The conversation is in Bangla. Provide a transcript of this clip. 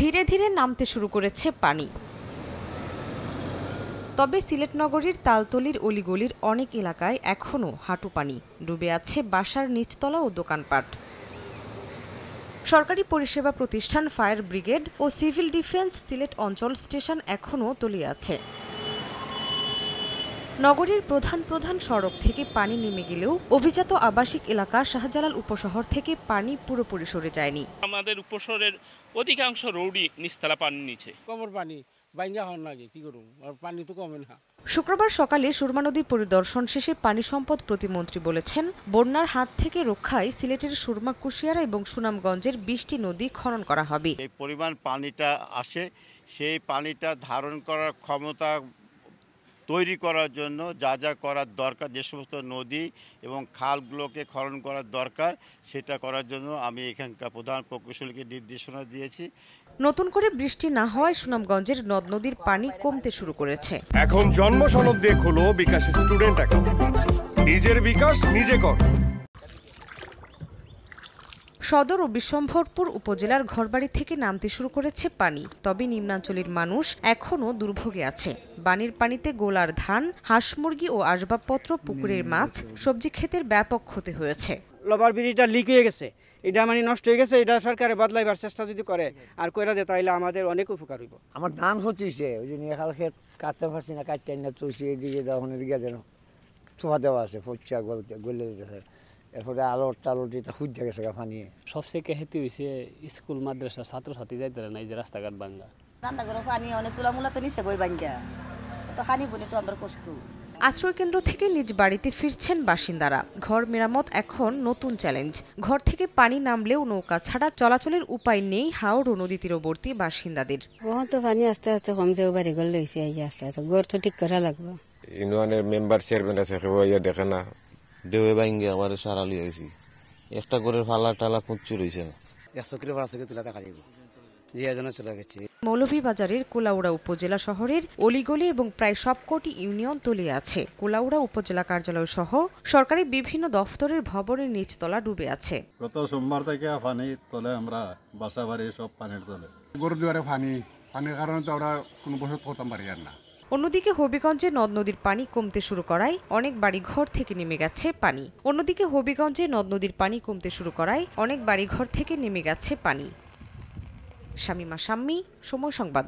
ধীরে ধীরে নামতে শুরু করেছে পানি। তবে সিলেট নগরীর তালতলির অলিগলির অনেক এলাকায় এখনও হাঁটু পানি, ডুবে আছে বাসার নিচতলা ও দোকানপাট। সরকারি পরিষেবা প্রতিষ্ঠান ফায়ার ব্রিগেড ও সিভিল ডিফেন্স সিলেট অঞ্চল স্টেশন এখনও তলিয়ে আছে। নগরীর প্রধান প্রধান সড়ক থেকে পানি নেমে গেলেও অভিজাত আবাসিক এলাকা শাহজালাল উপশহর থেকে পানি পুরোপুরি সরে যায়নি। আমাদের উপশহরের অধিকাংশ রোডই নিচতলা পানির নিচে। কমর পানি বাইঙ্গা হন লাগে কি করুম, আর পানি তো কমে না। শুক্রবার সকালে সুরমা নদী পরিদর্শন শেষে পানি সম্পদ প্রতিমন্ত্রী বলেছেন, বন্যার হাত থেকে রক্ষায় সিলেটের সুরমা, কুশিয়ারা এবং সুনামগঞ্জের 20টি নদী খনন করা হবে। এই পরিমাণ পানিটা আসে, সেই পানিটা ধারণ করার ক্ষমতা তৈরি করার জন্য যা যা করার দরকার, যে সমস্ত নদী এবং খালগুলোকে খনন করার দরকার, সেটা করার জন্য আমি এখানকার প্রধান প্রকৌশলীকে নির্দেশনা দিয়েছি। নতুন করে বৃষ্টি না হওয়ায় সুনামগঞ্জের নদ নদীর পানি কমতে শুরু করেছে। এখন জন্ম সনদ দিয়ে খোলো বিকাশ স্টুডেন্ট অ্যাকাউন্ট, নিজের বিকাশ নিজে কর। সদর ও বিশ্বম্ভরপুর উপজেলার ঘরবাড়ি থেকে নামতে শুরু করেছে পানি। তবে নিম্নাঞ্চলের মানুষ এখনও দুর্ভোগে আছে। বানের পানিতে গোলার ধান, হাঁস মুরগি ও আসবাবপত্র, পুকুরের মাছ, সবজি ক্ষেতের ব্যাপক ক্ষতি হয়েছে। লবার ব্রিজটা লিক হয়ে গেছে, এটা মানে নষ্ট হয়ে গেছে। এটা সরকারে বদলাইবার চেষ্টা যদি করে আর কইরা দেয় তাহলে আমাদের অনেক উপকার হইব। আমার ধান হচ্ছে ওই যে নিয়ে খাল ক্ষেত কাটতে পারছি না, কাটতে না চলছি, এদিকে তখন এদিকে যেন ছোঁয়া দেওয়া আছে, ফুটছা গলে যেতেছে। এরপরে আলোর টালোটি খুঁজতে গেছে পানি। সবচেয়ে ক্ষতি হয়েছে স্কুল মাদ্রাসা ছাত্রছাত্রী যাইতে না, এই যে রাস্তাঘাট ভাঙ্গা। পানি অনেক চুলামুলা তো নিচে বই ভাঙ্গা, তো খানি বলে তো আমরা কষ্ট। আশ্রয়কেন্দ্র থেকে নিজ বাড়িতে ফিরছেন বাসিন্দারা। ঘর মেরামত এখন নতুন চ্যালেঞ্জ। ঘর থেকে পানি নামলেও নৌকা ছাড়া চলাচলের উপায় নেই হাওড় ও নদী তীরবর্তী বাসিন্দাদের। তো পানি আস্তে আস্তে কম যাও, বাড়ি ঘর লইছে, আস্তে আস্তে ঘর তো ঠিক করা লাগবে। ইউনিয়নের মেম্বার চেয়ারম্যান আছে, দেখে না দেওয়ে ভাঙ্গে আমার সারালি হয়েছি, একটা করে ফালা টালা কুচ্চু রয়েছে না। 100 কিলো ভাড়া থেকে তুলা দেখা যাইব, যে এজন্য চলে গেছে। মৌলভীবাজারের কুলাউড়া উপজেলা শহরের অলিগলি এবং প্রায় সবকটি ইউনিয়ন তলিয়ে আছে। কুলাউড়া উপজেলা কার্যালয় সহ সরকারি বিভিন্ন দফতরের ভবনের নিচতলা ডুবে আছে। গত সোমবার থেকে পানি তলে, আমরা বাসা বাড়ি সব পানির তলে। গরু দুয়ারে পানির কারণে তো আমরা কোনো বছর করতাম পারি আর না। অন্যদিকে হবিগঞ্জে নদ নদীর পানি কমতে শুরু করায় অনেক বাড়িঘর থেকে নেমে গেছে পানি। সময় সংবাদ।